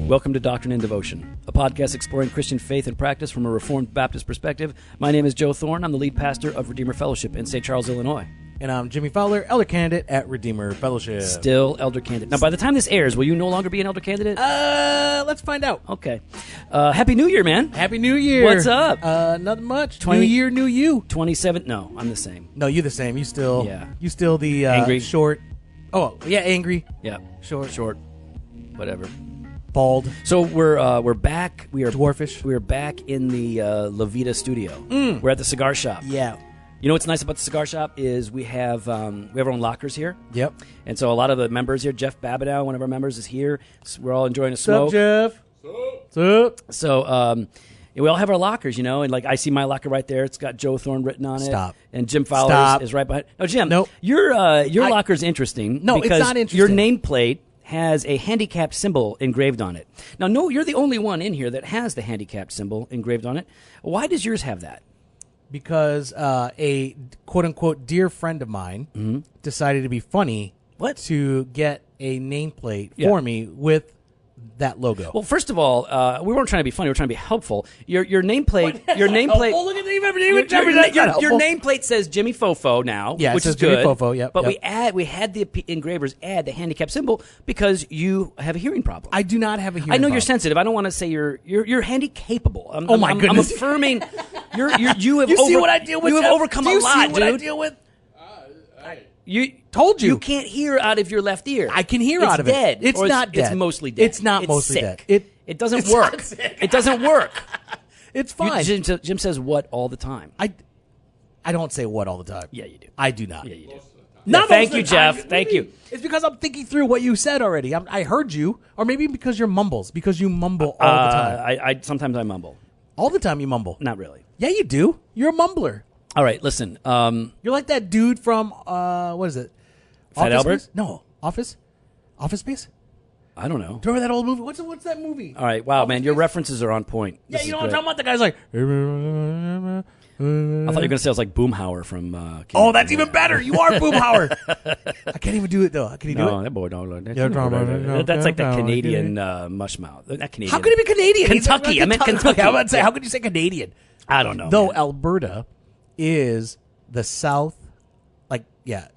Welcome to Doctrine and Devotion, a podcast exploring Christian faith and practice from a Reformed Baptist perspective. My name is Joe Thorne. I'm the lead pastor of Redeemer Fellowship in St. Charles, Illinois. And I'm Jimmy Fowler, elder candidate at Redeemer Fellowship. Still elder candidate. Now, by the time this airs, will you no longer be an elder candidate? Let's find out. Okay. Happy New Year, man. Happy New Year. What's up? Nothing much. New year, new you. 27. No, I'm the same. No, you're the same. You still the angry, short. Oh, yeah, angry. Yeah, short, whatever. Bald. So we're back. We are dwarfish. We are back in the La Vida studio. We're at the cigar shop. Yeah. You know what's nice about the cigar shop is we have our own lockers here. Yep. And so a lot of the members here, Jeff Babidow, one of our members, is here. So we're all enjoying a smoke. What's up, Jeff? What's up? So we all have our lockers, and like I see my locker right there. It's got Joe Thorne written on it. Stop. And Jim Fowler is right behind. No, Jim. Nope. Your locker's interesting. No, because it's not interesting. Your nameplate has a handicapped symbol engraved on it. Now, no, you're the only one in here that has the handicapped symbol engraved on it. Why does yours have that? Because a quote-unquote dear friend of mine decided to be funny to get a nameplate for me with that logo. Well, first of all, we weren't trying to be funny. We were trying to be helpful. Your nameplate. Your nameplate. Look at Your nameplate says Jimmy Fofo now, which is Jimmy good. Fofo, yep, But yep. we had the engravers add the handicap symbol because you have a hearing problem. I do not have a hearing I know problem. you're sensitive. I don't want to say you're handicapable. My goodness. I'm affirming. You have. You see what I deal with? You have overcome a lot, dude. Do you see what I deal with? You told you. You can't hear out of your left ear. I can hear out of it. Dead. It's not dead. It's mostly dead. It's not mostly sick. dead. It doesn't work. It doesn't work. It's fine. Jim says what all the time. I don't say what all the time. Yeah, you do. I do not. Yeah, you do. Thank you, Jeff. Thank you. It's because I'm thinking through what you said already. I heard you, or maybe because you're mumbles. Because you mumble all the time. Sometimes I mumble. All the time you mumble. Not really. Yeah, you do. You're a mumbler. All right, listen. You're like that dude from what is it? Fat Albert? Space? No, Office Space. I don't know. Do you remember that old movie? What's that movie? All right, wow, man, your references are on point. Yeah, This you know is what I'm great. talking about? The guy's like. I thought you were going to say it was like Boomhauer from. Oh, that's even better. You are Boomhauer. I can't even do it though. Can you do it? No, that boy don't. That's like the Canadian mushmouth. Not Canadian. How could he be Canadian? Kentucky. I meant Kentucky. I would say, how could you say Canadian? I don't know. Though man. Alberta is the south,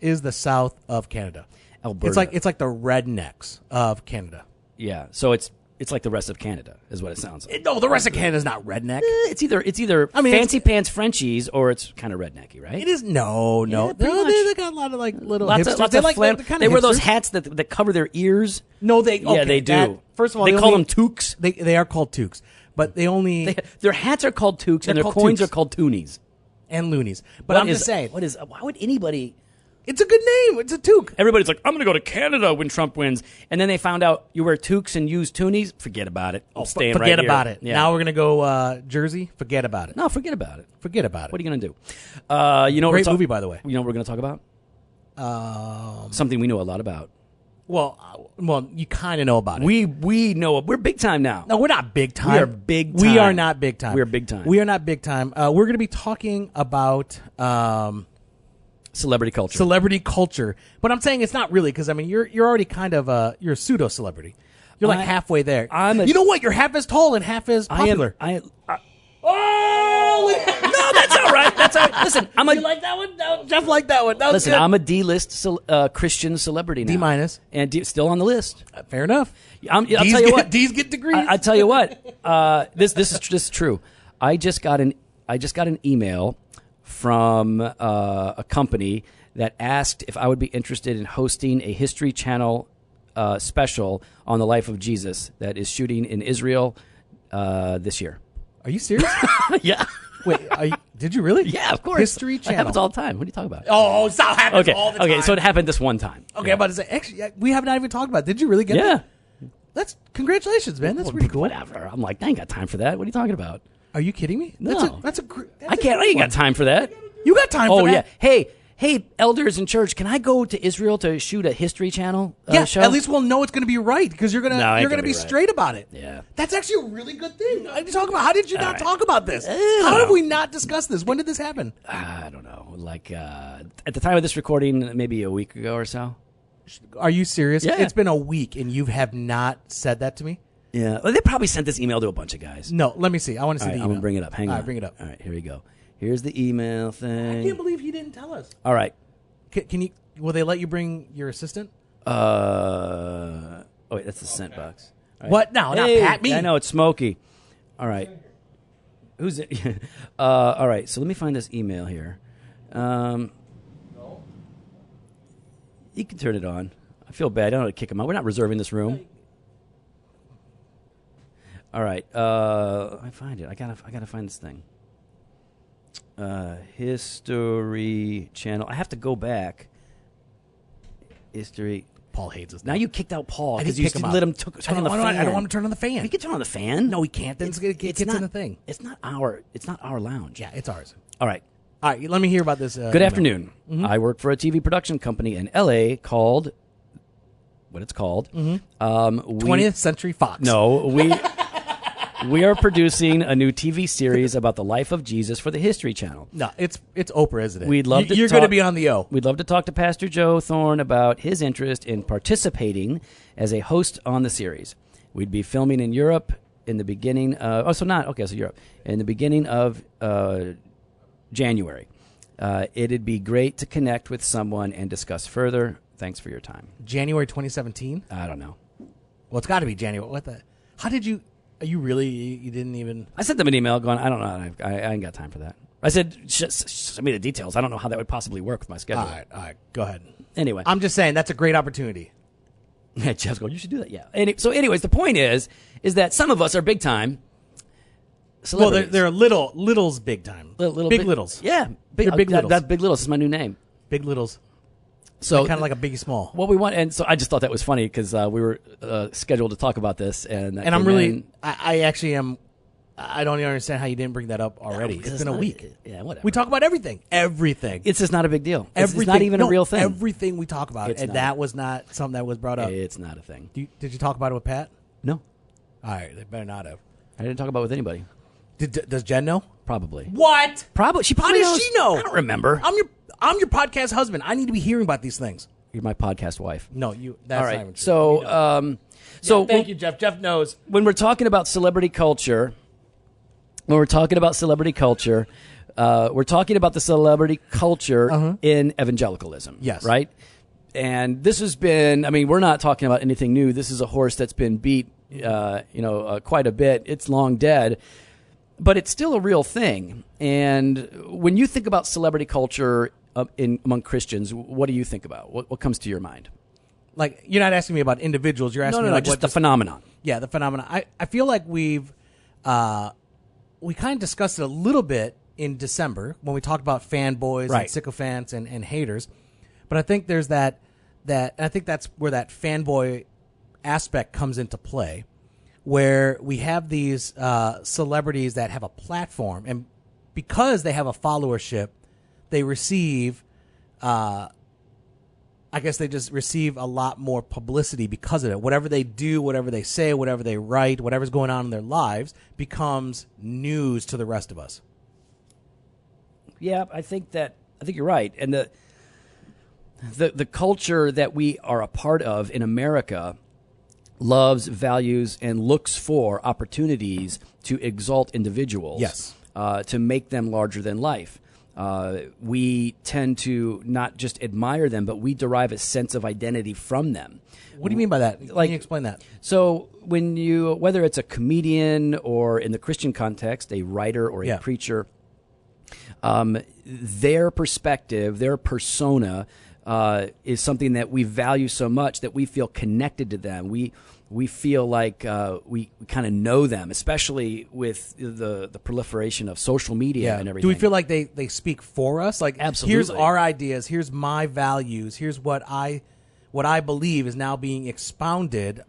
is the south of Canada. Alberta. It's like the rednecks of Canada. Yeah, so it's like the rest of Canada, is what it sounds like. No, the rest of Canada is not redneck. It's either fancy pants Frenchies or it's kind of rednecky, right? It is no. Yeah, pretty much. They got a lot of like little Lots hipsters. of They like flam- the kind They of wear those hipsters. hats that cover their ears. No, they do. First of all, they call them toques. They are called toques, but they only Their hats are called toques and their called coins toques. are called toonies. and loonies. But I'm just saying, why would anybody? it's a good name. It's a toque. Everybody's like, I'm going to go to Canada when Trump wins, and then they found out you wear toques and use toonies. Forget about it. I'm staying right here. Forget about it. Yeah. Now we're gonna go Jersey. Forget about it. No, forget about it. Forget about it. What are you going to do? You know, Great movie, by the way. You know what we're going to talk about? Something we know a lot about. Well, you kind of know about it. We know we're big time now. No, we're not big time. We are big time. We are not big time. We are big time. We are not big time. We're going to be talking about Celebrity culture. celebrity culture, but I'm saying it's not really because I mean you're already kind of you're a pseudo celebrity. You're like halfway there. You know what? You're half as tall and half as popular. Oh no, that's all right. That's all right. Listen, You like that one? No, Jeff liked that one. That was listen. good. I'm a D-list Christian celebrity now. D-minus. And still on the list. Fair enough. I'll tell you what. D's get degrees. I tell you what. This is true. I just got an email from a company that asked if I would be interested in hosting a History Channel special on the life of Jesus that is shooting in Israel this year. Are you serious? Yeah. Wait, did you really? Yeah, of course. History It Channel. happens all the time. What are you talking about? Oh, it happens all the time. Okay, so it happened this one time. Okay, I'm about to say, actually, we have not even talked about it. Did you really get Yeah. that? Congratulations, man. That's pretty cool. Whatever. I'm like, I ain't got time for that. What are you talking about? Are you kidding me? No. That's a I ain't got time for that. You got time for that? Yeah. Hey, elders in church, can I go to Israel to shoot a History Channel show? At least we'll know it's going to be right because you're No, it gonna ain't be gonna be right. straight about it. Yeah. That's actually a really good thing. I talk about. How did you not right. talk about this? don't How have know. we not discussed this? When did this happen? I don't know. Like at the time of this recording, maybe a week ago or so. Are you serious? Yeah. It's been a week and you have not said that to me. Yeah, well, they probably sent this email to a bunch of guys. No, let me see. I want to see All right, the I'm email. going to bring it up. Hang on. All right, bring it up. All right, here we go. Here's the email thing. I can't believe you didn't tell us. All right. Can you? Will they let you bring your assistant? Oh, wait, that's the sent box. All right. What? No, Hey, not Pat. Me. I know, it's Smokey. All right. Who's it? All right, so let me find this email here. You can turn it on. I feel bad. I don't know how to kick him out. We're not reserving this room. All right. I find it. I gotta find this thing. History channel. I have to go back. History. Paul hates us. Now you kicked out Paul I because didn't you kick him let out. him turn on the fan. I don't want him to turn on the fan. You can turn on the fan. No, he can't. Then it gets in the thing. It's not our lounge. Yeah, it's ours. All right. All right, let me hear about this. Good afternoon. I work for a TV production company in L.A. called what it's called. 20th Century Fox. No, we are producing a new TV series about the life of Jesus for the History Channel. No, it's Oprah, isn't it? We'd love to You're talk- going to be on the O. We'd love to talk to Pastor Joe Thorne about his interest in participating as a host on the series. We'd be filming in Europe in the beginning of... so Europe. In the beginning of January. It'd be great to connect with someone and discuss further. Thanks for your time. January 2017? I don't know. Well, it's got to be January. What the... How did you... Are you really... You didn't even... I sent them an email going, I don't know. I ain't got time for that. I said, send me the details. I don't know how that would possibly work with my schedule. All right. Go ahead. Anyway. I'm just saying, that's a great opportunity. Yeah, Jeff's going, you should do that. Yeah. So anyways, the point is that some of us are big time celebrities. Well, they're littles big time. Big littles. Yeah. They're big littles. That's Big Littles is my new name. Big littles. So kind of like a Biggie Small. What we want, and so I just thought that was funny because we were scheduled to talk about this, and I'm really, I actually am. I don't even understand how you didn't bring that up already. No, it's been a week. Yeah, whatever. We talk about everything. Everything. It's just not a big deal. Everything. It's not even a real thing. Everything we talk about, It's and not. that was not something that was brought up. It's not a thing. Did you talk about it with Pat? No, All right, they better not have. I didn't talk about it with anybody. Does Jen know? Probably. What? Probably. She How probably does knows. she know? I don't remember. I'm your podcast husband. I need to be hearing about these things. You're my podcast wife. No, you. That's All not right. even true. So, You know. so Thank you, Jeff. Jeff knows. when we're talking about celebrity culture, we're talking about the celebrity culture in evangelicalism. Yes. Right? And this has been, I mean, we're not talking about anything new. This is a horse that's been beat, quite a bit. It's long dead, but it's still a real thing. And when you think about celebrity culture among Christians, what do you think about? What comes to your mind? Like, you're not asking me about individuals. You're asking me like just what the phenomenon. Yeah, the phenomenon. I feel like we kind of discussed it a little bit in December when we talked about fanboys Right. and sycophants and haters. But I think there's that and I think that's where that fanboy aspect comes into play, where we have these celebrities that have a platform, and because they have a followership, they receive I guess they just receive a lot more publicity because of it. Whatever they do, whatever they say, whatever they write, whatever's going on in their lives becomes news to the rest of us. Yeah, I think you're right. And the culture that we are a part of in America loves, values, and looks for opportunities to exalt individuals. Yes. To make them larger than life. We tend to not just admire them, but we derive a sense of identity from them. What do you mean by that? Can you explain that? So whether it's a comedian or in the Christian context, a writer or a preacher, their perspective, their persona is something that we value so much that we feel connected to them. We feel like we kind of know them, especially with the proliferation of social media and everything. Do we feel like they speak for us? Like, Absolutely. Here's our ideas. Here's my values. Here's what I believe is now being expounded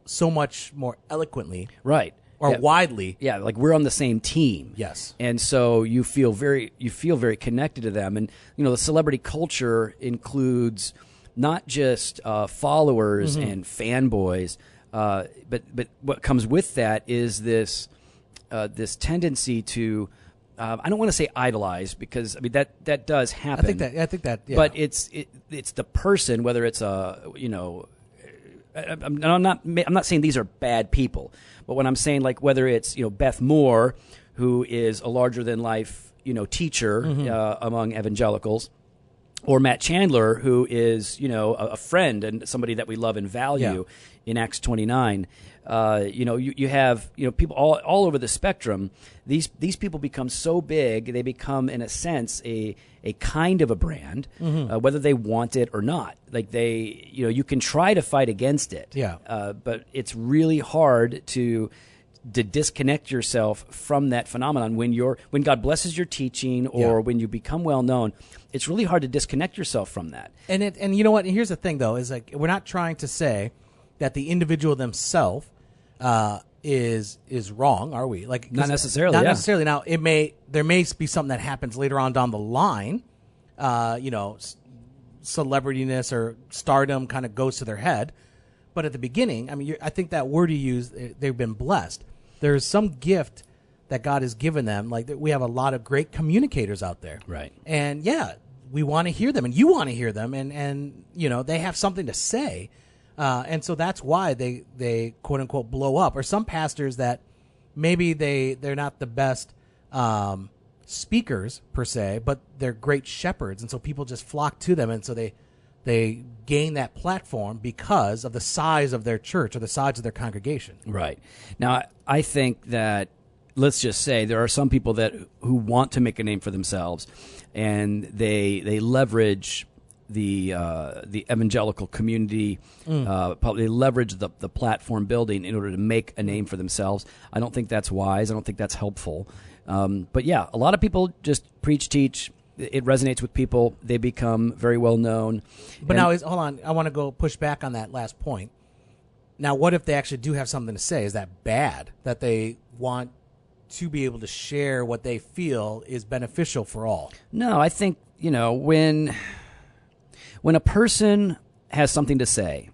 so much more eloquently, right? Or widely. Yeah, like we're on the same team. Yes. And so you feel very connected to them. And the celebrity culture includes not just followers and fanboys, but what comes with that is this tendency to I don't want to say idolize, because I mean that does happen. I think that. Yeah. But it's the person, whether it's a I'm not saying these are bad people, but when I'm saying, like, whether it's, Beth Moore, who is a larger than life, teacher among evangelicals, or Matt Chandler, who is, a friend and somebody that we love and value in Acts 29. You have, people all over the spectrum. These people become so big, they become, in a sense, a kind of a brand, whether they want it or not. Like you can try to fight against it. But it's really hard to disconnect yourself from that phenomenon when God blesses your teaching or when you become well known. It's really hard to disconnect yourself from that. And you know what? And here's the thing, though, is like we're not trying to say that the individual themselves is wrong, are we? Like not necessarily. Not necessarily. Now there may be something that happens later on down the line. Celebrityness or stardom kind of goes to their head, but at the beginning, I mean, I think that word you used, they've been blessed. There's some gift that God has given them. Like we have a lot of great communicators out there, right? And we want to hear them, and you want to hear them, and they have something to say. And so that's why they quote unquote blow up. Or some pastors that maybe they're not the best speakers per se, but they're great shepherds, and so people just flock to them, and so they gain that platform because of the size of their church or the size of their congregation. Right. Now, I think that, let's just say, there are some people who want to make a name for themselves, and they leverage the evangelical community. They leverage the platform building in order to make a name for themselves. I don't think that's wise. I don't think that's helpful. But yeah, a lot of people just preach, teach. It resonates with people. They become very well known. But now, hold on. I want to go push back on that last point. Now, what if they actually do have something to say? Is that bad that they want to be able to share what they feel is beneficial for all? No, I think, when a person has something to say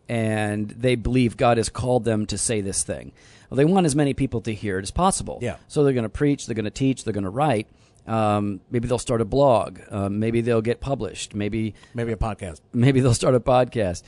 and they believe God has called them to say this thing, well, they want as many people to hear it as possible. Yeah. So they're going to preach, they're going to teach, they're going to write. Maybe they'll start a blog. Maybe they'll get published. Maybe a podcast. Maybe they'll start a podcast.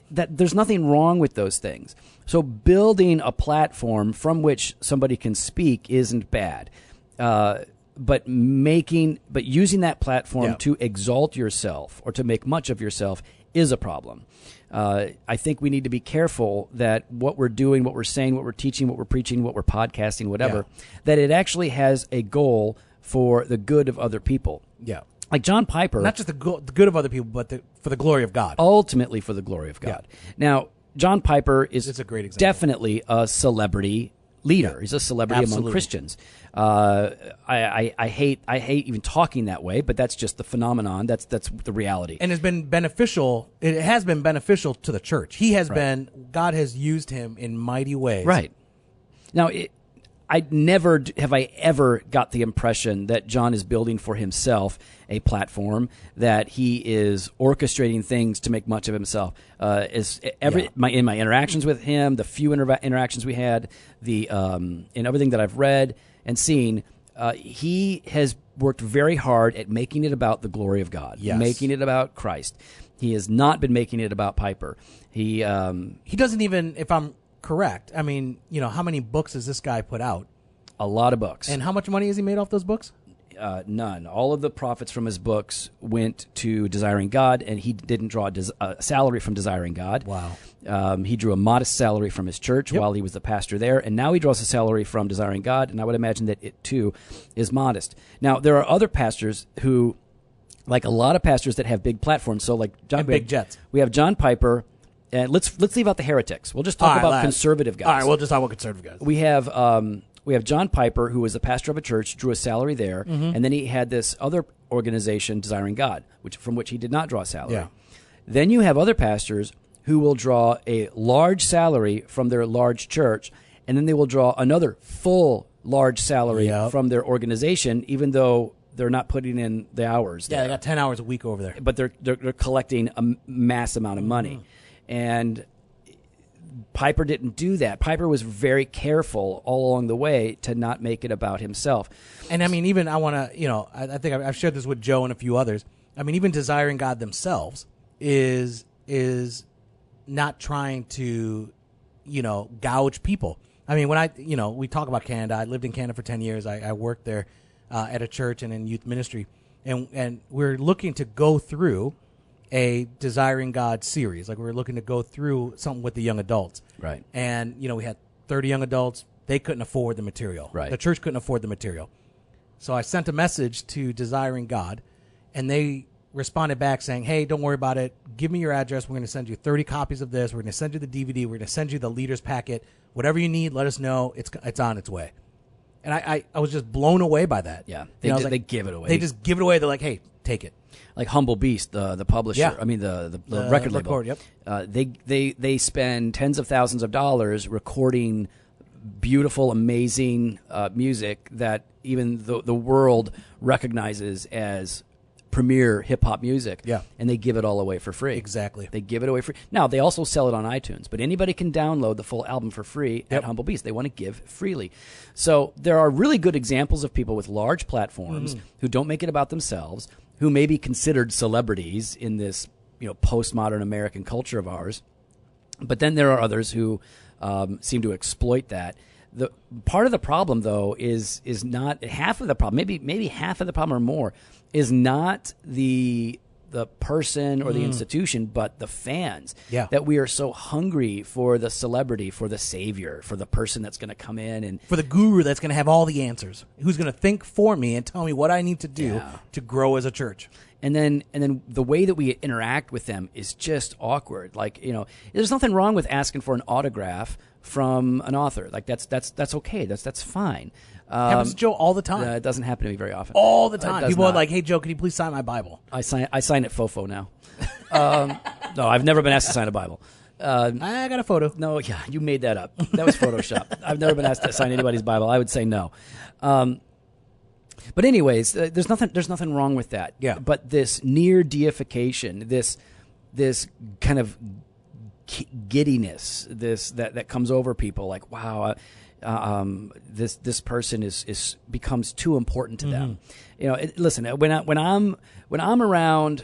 There's nothing wrong with those things. So building a platform from which somebody can speak isn't bad. But using that platform to exalt yourself or to make much of yourself is a problem. I think we need to be careful that what we're doing, what we're saying, what we're teaching, what we're preaching, what we're podcasting, whatever, that it actually has a goal for the good of other people. Yeah. Like John Piper. Not just the good of other people, but for the glory of God. Ultimately for the glory of God. Yeah. Now, John Piper is a great example. Definitely a celebrity leader. Yeah. He's a celebrity among Christians. I hate even talking that way, but that's just the phenomenon. That's the reality. And it's been beneficial. It has been beneficial to the church. He has been. God has used him in mighty ways. Right. Now, I never have I ever got the impression that John is building for himself a platform, that he is orchestrating things to make much of himself. In my interactions with him, the few interactions we had, in everything that I've read and seen, he has worked very hard at making it about the glory of God, making it about Christ. He has not been making it about Piper. He doesn't even, if I'm correct, I mean, how many books has this guy put out? A lot of books. And how much money has he made off those books? None. All of the profits from his books went to Desiring God, and he didn't draw a salary from Desiring God. Wow. He drew a modest salary from his church while he was the pastor there, and now he draws a salary from Desiring God, and I would imagine that it, too, is modest. Now, there are other pastors who, like a lot of pastors that have big platforms, so like John, and big jets. We have John Piper, and let's leave out the heretics. We'll just talk about conservative guys. All right, we'll just talk about conservative guys. We have John Piper, who was the pastor of a church, drew a salary there, and then he had this other organization, Desiring God, from which he did not draw a salary. Yeah. Then you have other pastors who will draw a large salary from their large church, and then they will draw another full large salary from their organization, even though they're not putting in the hours. Yeah, they got 10 hours a week over there. But they're collecting a mass amount of money. And Piper didn't do that. Piper was very careful all along the way to not make it about himself. And I mean, even I want to, I think I've shared this with Joe and a few others. I mean, even Desiring God themselves is not trying to, gouge people. I mean, when we talk about Canada, I lived in Canada for 10 years. I worked there at a church and in youth ministry. And we're looking to go through a Desiring God series. Like, we're looking to go through something with the young adults. Right. And, we had 30 young adults. They couldn't afford the material. Right. The church couldn't afford the material. So I sent a message to Desiring God, and they responded back saying, hey, don't worry about it. Give me your address. We're going to send you 30 copies of this. We're going to send you the DVD. We're going to send you the leader's packet. Whatever you need, let us know. It's on its way. And I was just blown away by that. Yeah. They give it away. They just give it away. They're like, hey, take it. Like Humble Beast, the publisher. Yeah. I mean, the record label. Yep. They spend tens of thousands of dollars recording beautiful, amazing music that even the world recognizes as premier hip-hop music. Yeah. And they give it all away for free. Exactly. They give it away free. Now, they also sell it on iTunes, but anybody can download the full album for free at Humble Beast. They want to give freely. So there are really good examples of people with large platforms who don't make it about themselves, who may be considered celebrities in this postmodern American culture of ours. But then there are others who seem to exploit that. The part of the problem, though, is not half of the problem. Maybe half of the problem or more is not the person or the institution, but the fans. Yeah. That we are so hungry for the celebrity, for the savior, for the person that's going to come in and for the guru that's going to have all the answers, who's going to think for me and tell me what I need to do to grow as a church. And then the way that we interact with them is just awkward. Like, there's nothing wrong with asking for an autograph from an author. Like, that's okay. That's fine. Happens to Joe all the time. It doesn't happen to me very often. All the time. People not. are like, hey, Joe, can you please sign my Bible? I sign at Fofo now. No, I've never been asked to sign a Bible. I got a photo. No, yeah, you made that up. That was Photoshop. I've never been asked to sign anybody's Bible. I would say no. But anyways, there's nothing wrong with that. Yeah. But this near deification, this kind of giddiness, that comes over people, like, wow, this person is becomes too important to them. Listen, when I'm around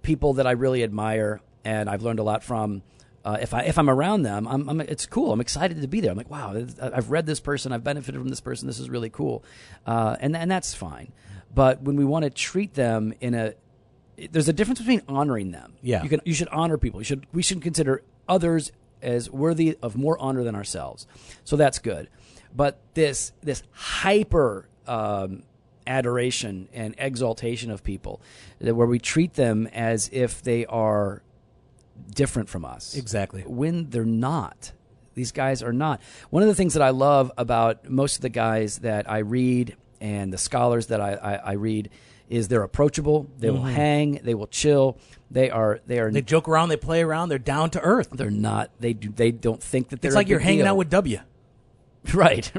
people that I really admire and I've learned a lot from. If I'm around them, it's cool. I'm excited to be there. I'm like, wow, I've read this person. I've benefited from this person. This is really cool, and that's fine. But when we want to treat them there's a difference between honoring them. Yeah, you should honor people. We should consider others as worthy of more honor than ourselves. So that's good. But this hyper adoration and exaltation of people, where we treat them as if they are different from us. Exactly. When they're not. These guys are not. One of the things that I love about most of the guys that I read and the scholars that I read is they're approachable. They will hang. They will chill. They joke around. They play around. They're down to earth. They're not. They don't think that they're. It's like you're hanging deal. out with W. Right.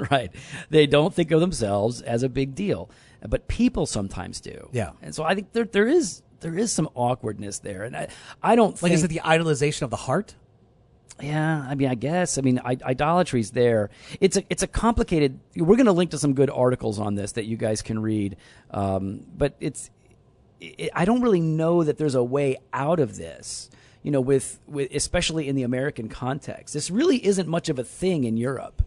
They don't think of themselves as a big deal, but people sometimes do. Yeah. And so I think there is some awkwardness there, and I don't think... Like, is it the idolization of the heart? Yeah, I mean, I guess. I mean, idolatry's there. It's a complicated... We're going to link to some good articles on this that you guys can read, but I don't really know that there's a way out of this, with especially in the American context. This really isn't much of a thing in Europe.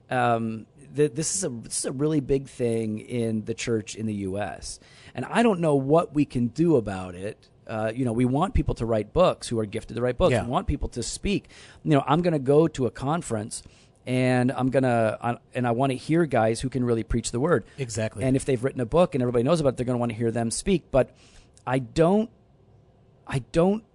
This is a really big thing in the church in the U.S., and I don't know what we can do about it. We want people to write books who are gifted to write books. Yeah. We want people to speak. I'm going to go to a conference, and I want to hear guys who can really preach the word. Exactly. And if they've written a book and everybody knows about it, they're going to want to hear them speak. But I don't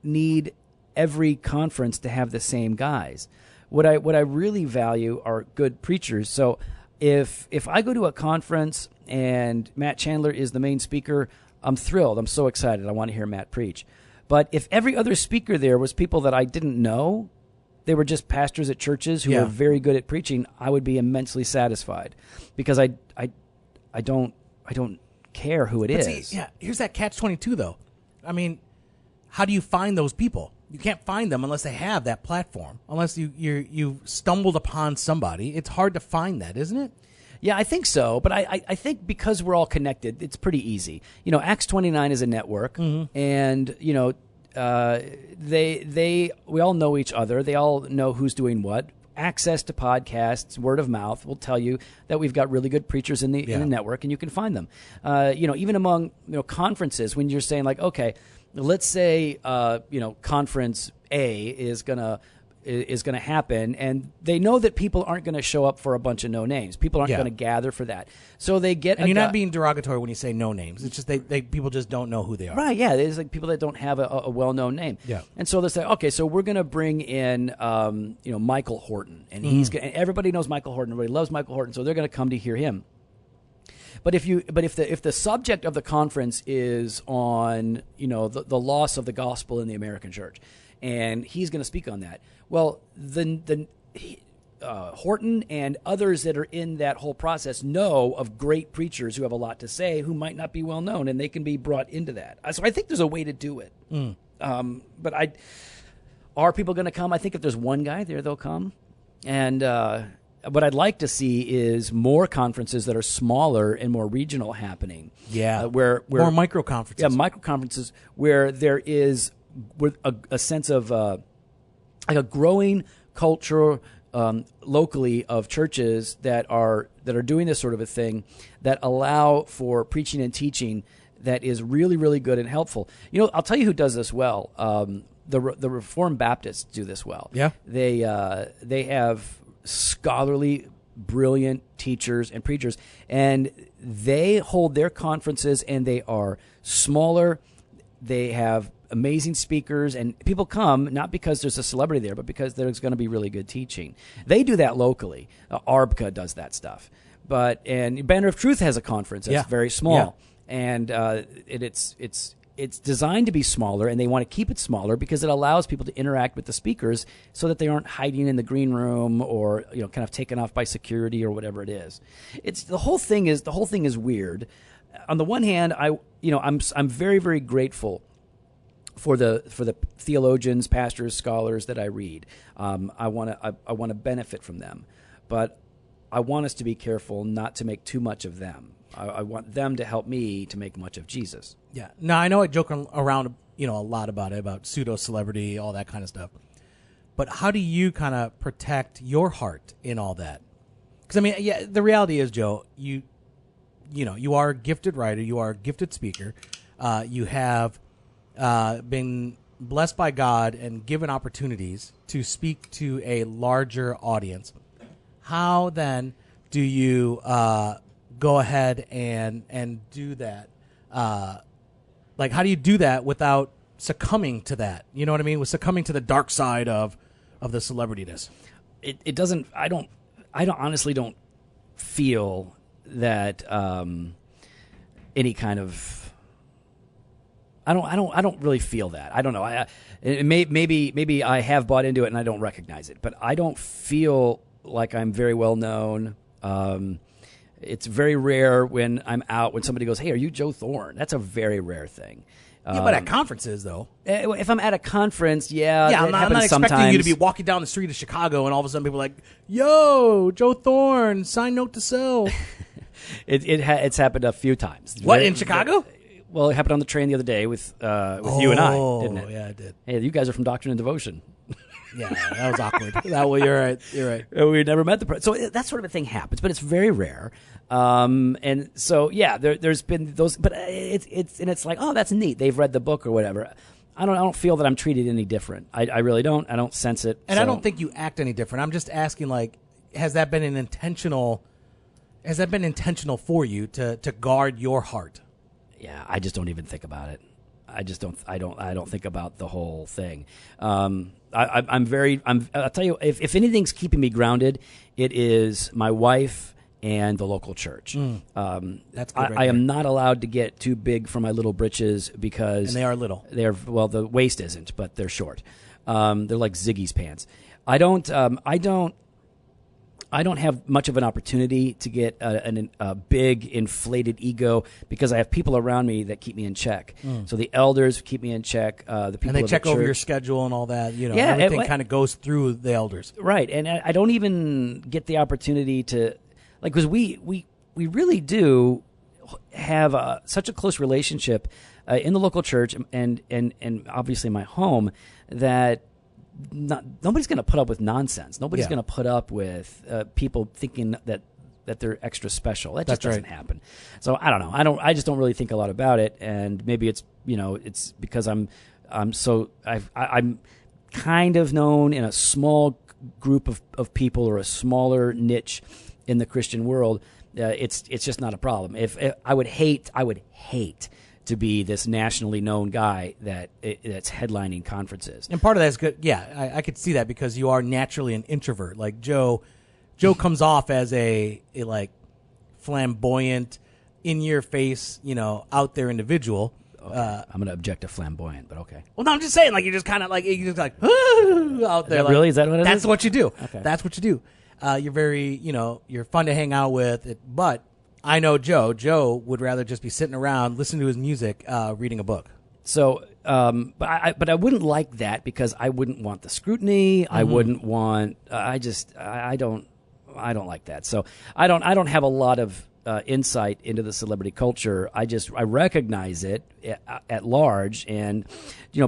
need every conference to have the same guys. What I really value are good preachers. So if I go to a conference and Matt Chandler is the main speaker, I'm thrilled. I'm so excited. I want to hear Matt preach. But if every other speaker there was people that I didn't know, they were just pastors at churches who were very good at preaching, I would be immensely satisfied, because I don't care who it is. See, here's that catch-22 though. I mean, how do you find those people? You can't find them unless they have that platform. Unless you've stumbled upon somebody. It's hard to find that, isn't it? Yeah, I think so. But I think because we're all connected, it's pretty easy. Acts 29 is a network. And, we all know each other. They all know who's doing what. Access to podcasts, word of mouth will tell you that we've got really good preachers in the network, and you can find them. Even among conferences, when you're saying like, okay, let's say conference A is gonna happen, and they know that people aren't going to show up for a bunch of no names. People aren't going to gather for that. So they get. And you're not being derogatory when you say no names. It's just they people just don't know who they are. Right? Yeah, there's like people that don't have a well-known name. Yeah. And so they say, okay, so we're going to bring in Michael Horton, and and everybody knows Michael Horton. Everybody loves Michael Horton, so they're going to come to hear him. But if the subject of the conference is on the loss of the gospel in the American church, and he's going to speak on that. Well, Horton and others that are in that whole process know of great preachers who have a lot to say who might not be well known, and they can be brought into that. So I think there's a way to do it. But are people going to come? I think if there's one guy there, they'll come. And what I'd like to see is more conferences that are smaller and more regional happening. Yeah, where more micro conferences. Yeah, micro conferences where there is a sense of like a growing culture locally of churches that are doing this sort of a thing that allow for preaching and teaching that is really, really good and helpful. I'll tell you who does this well. The Reformed Baptists do this well. Yeah, they have scholarly, brilliant teachers and preachers, and they hold their conferences, and they are smaller. They have amazing speakers, and people come not because there's a celebrity there, but because there's going to be really good teaching. They do that locally. ARBCA does that stuff, and Banner of Truth has a conference that's very small, and it's designed to be smaller, and they want to keep it smaller because it allows people to interact with the speakers so that they aren't hiding in the green room or kind of taken off by security or whatever it is. The whole thing is weird. On the one hand, I'm very, very grateful for the theologians, pastors, scholars that I read. I want to benefit from them, but I want us to be careful not to make too much of them. I want them to help me to make much of Jesus. Yeah. Now, I know I joke around a lot about pseudo celebrity, all that kind of stuff. But how do you kind of protect your heart in all that? Because the reality is, Joe, you are a gifted writer, you are a gifted speaker, you have been blessed by God and given opportunities to speak to a larger audience. How then do you go ahead and do that? How do you do that without succumbing to that? You know what I mean? With succumbing to the dark side of the celebrityness. It doesn't. I honestly don't feel that any kind of. I don't really feel that. I don't know. Maybe I have bought into it and I don't recognize it, but I don't feel like I'm very well known. It's very rare when I'm out when somebody goes, "Hey, are you Joe Thorne?" That's a very rare thing. But at conferences, though, if I'm at a conference, I'm not expecting you to be walking down the street of Chicago and all of a sudden people are like, "Yo, Joe Thorne, sign note to sell." It's happened a few times. What, in Chicago? Well, it happened on the train the other day with you and I, didn't it? Yeah, it did. Hey, you guys are from Doctrine and Devotion. Yeah, that was awkward. You're right. You're right. We never met so that sort of a thing happens, but it's very rare. And so there's been those, but it's like, oh, that's neat. They've read the book or whatever. I don't feel that I'm treated any different. I really don't. I don't sense it. And I don't think you act any different. I'm just asking, like, has that been intentional for you to guard your heart? Yeah, I just don't even think about it. I don't think about the whole thing. I'll tell you, if anything's keeping me grounded, it is my wife and the local church. That's good. I am not allowed to get too big for my little britches because and they are little. The waist isn't, but they're short. They're like Ziggy's pants. I don't have much of an opportunity to get a big inflated ego because I have people around me that keep me in check. So the elders keep me in check. The people and they check the over church. Your schedule and all that. Everything kind of goes through the elders, right? And I don't even get the opportunity to, because we really do have such a close relationship. in the local church and obviously my home that nobody's going to put up with nonsense. Nobody's going to put up with people thinking that they're extra special. That just doesn't happen. So I don't know. I just don't really think a lot about it. And maybe it's it's because I'm kind of known in a small group of people or a smaller niche in the Christian world. It's just not a problem. If I would hate to be this nationally known guy that's headlining conferences. And part of that is good. Yeah, I could see that because you are naturally an introvert. Like Joe comes off as a like flamboyant, in your face, out there individual. Okay. I'm going to object to flamboyant, but okay. Well, no, I'm just saying, like you're just kind of like out there. Really? Is that what it is? That's what you do. Okay. That's what you do. You're very, you're fun to hang out with. But I know Joe. Joe would rather just be sitting around, listening to his music, reading a book. So, but I wouldn't like that because I wouldn't want the scrutiny. I wouldn't want. I don't like that. So I don't have a lot of insight into the celebrity culture. I recognize it at large, and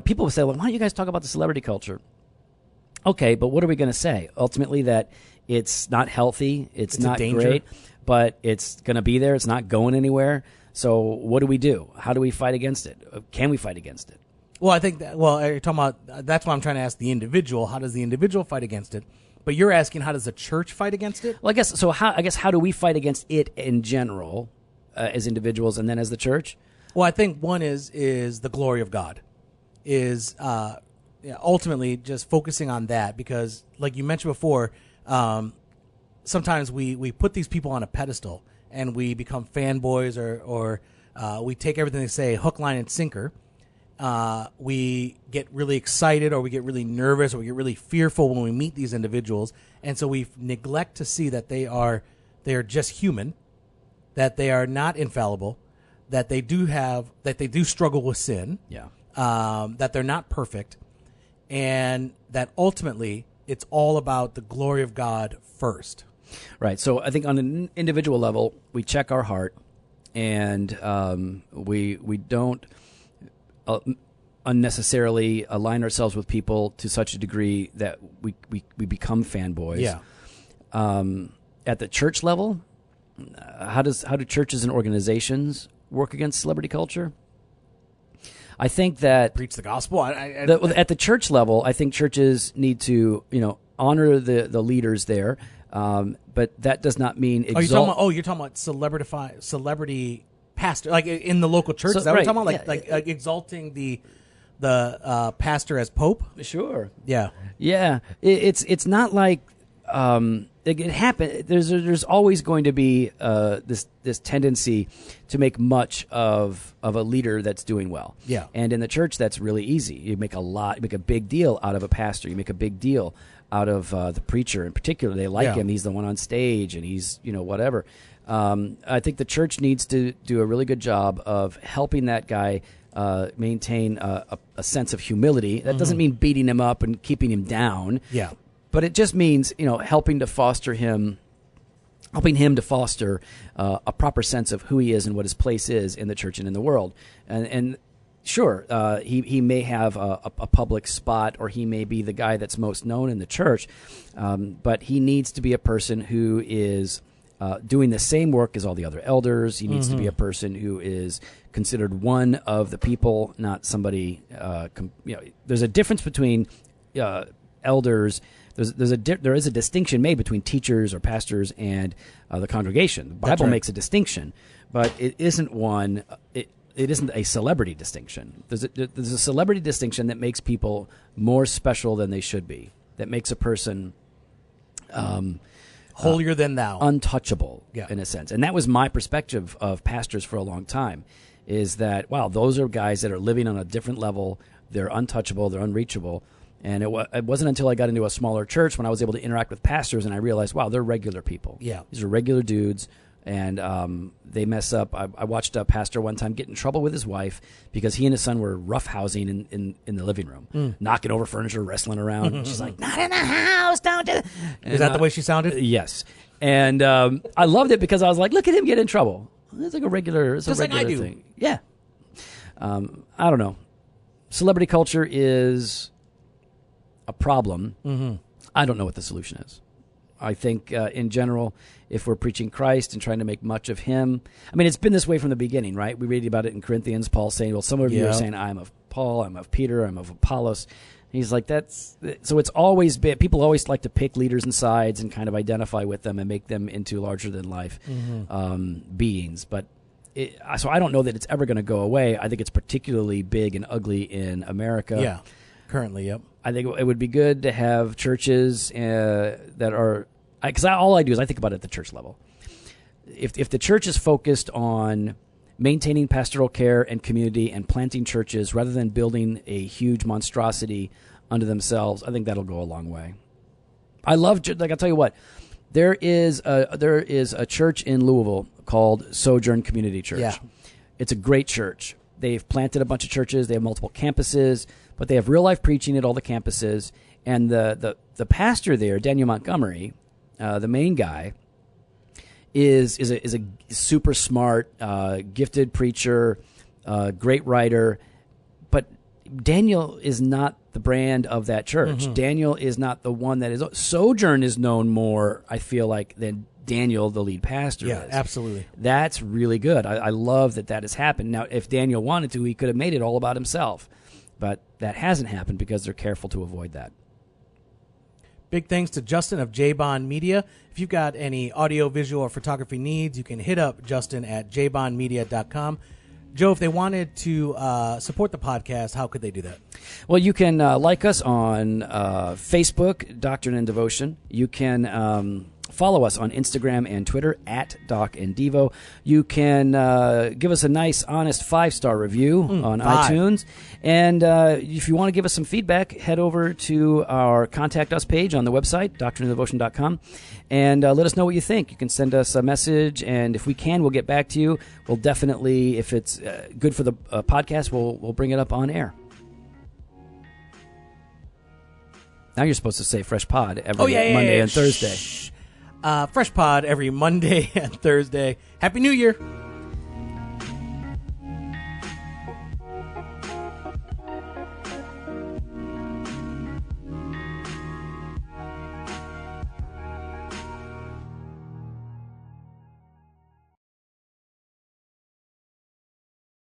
people will say, "Well, why don't you guys talk about the celebrity culture?" Okay, but what are we going to say? Ultimately, that it's not healthy, it's not great, but it's going to be there. It's not going anywhere. So what do we do? How do we fight against it? Can we fight against it? Well, I think that. Well, you're talking about. That's why I'm trying to ask the individual. How does the individual fight against it? But you're asking, how does the church fight against it? Well, I guess so. How do we fight against it in general, as individuals, and then as the church? Well, I think one is the glory of God, is ultimately just focusing on that, because, like you mentioned before, sometimes we put these people on a pedestal and we become fanboys, or we take everything they say hook, line, and sinker. We get really excited, or we get really nervous, or we get really fearful when we meet these individuals, and so we neglect to see that they are just human, that they are not infallible, that they do struggle with sin, that they're not perfect, and that ultimately it's all about the glory of God first. Right. So I think on an individual level, we check our heart, and we don't unnecessarily align ourselves with people to such a degree that we become fanboys. Yeah. At the church level, how do churches and organizations work against celebrity culture? I think that preach the gospel. At the church level, I think churches need to honor the leaders there, but that does not mean exalt. You're talking about celebrity pastor, like in the local church. Is that what you're talking about? Like exalting the pastor as pope? Sure. Yeah. Yeah. It's not like it happened. There's always going to be this tendency to make much of a leader that's doing well. Yeah. And in the church, that's really easy. You make a big deal out of a pastor. You make a big deal out of the preacher in particular. They like him. He's the one on stage, and he's whatever. I think the church needs to do a really good job of helping that guy maintain a sense of humility. That doesn't mean beating him up and keeping him down. Yeah. But it just means, helping him to foster a proper sense of who he is and what his place is in the church and in the world. And sure, he may have a public spot, or he may be the guy that's most known in the church, but he needs to be a person who is doing the same work as all the other elders. He needs to be a person who is considered one of the people, not somebody. There's a difference between elders. There is a distinction made between teachers or pastors and the congregation. The Bible makes a distinction, but it isn't one. It isn't a celebrity distinction. There's a celebrity distinction that makes people more special than they should be. That makes a person holier than thou, untouchable, in a sense. And that was my perspective of pastors for a long time. Is that, wow, those are guys that are living on a different level. They're untouchable. They're unreachable. And it wasn't until I got into a smaller church when I was able to interact with pastors, and I realized, wow, they're regular people. Yeah. These are regular dudes, and they mess up. I watched a pastor one time get in trouble with his wife because he and his son were roughhousing in the living room, knocking over furniture, wrestling around. And she's like, not in the house, don't do that. Is that the way she sounded? Yes. And I loved it because I was like, look at him get in trouble. It's like a regular, Just like I do. thing. Yeah. I don't know. Celebrity culture is a problem. Mm-hmm. I don't know what the solution is. I think in general, if we're preaching Christ and trying to make much of him, I mean, it's been this way from the beginning, right? We read about it in Corinthians, Paul saying, well, some of you are saying, I'm of Paul, I'm of Peter, I'm of Apollos. He's like, so it's always been, people always like to pick leaders and sides and kind of identify with them and make them into larger than life beings. But so I don't know that it's ever going to go away. I think it's particularly big and ugly in America. Yeah, currently, yep. I think it would be good to have churches that are, because all I do is I think about it at the church level. If the church is focused on maintaining pastoral care and community and planting churches rather than building a huge monstrosity unto themselves, I think that'll go a long way. I love, like, I'll tell you what, there is a church in Louisville called Sojourn Community Church. Yeah. It's a great church. They've planted a bunch of churches. They have multiple campuses, but they have real life preaching at all the campuses. And the pastor there, Daniel Montgomery, the main guy, is a super smart, gifted preacher, great writer. But Daniel is not the brand of that church. Daniel is not the one that is. Sojourn is known more, I feel like, than Daniel, the lead pastor, Yeah, is. absolutely. That's really good. I love that has happened. Now, if Daniel wanted to, he could have made it all about himself. But that hasn't happened because they're careful to avoid that. Big thanks to Justin of J-Bond Media. If you've got any audio, visual, or photography needs, you can hit up Justin at jbondmedia.com. Joe, if they wanted to support the podcast, how could they do that? Well, you can like us on Facebook, Doctrine and Devotion. You can follow us on Instagram and Twitter at Doc and Devo. You can give us a nice, honest 5-star review on 5. iTunes. And if you want to give us some feedback, head over to our Contact Us page on the website, doctrineanddevotion.com, and let us know what you think. You can send us a message, and if we can, we'll get back to you. We'll definitely, if it's good for the podcast, we'll bring it up on air. Now you're supposed to say Fresh Pod every Monday and Thursday. Fresh Pod every Monday and Thursday. Happy New Year.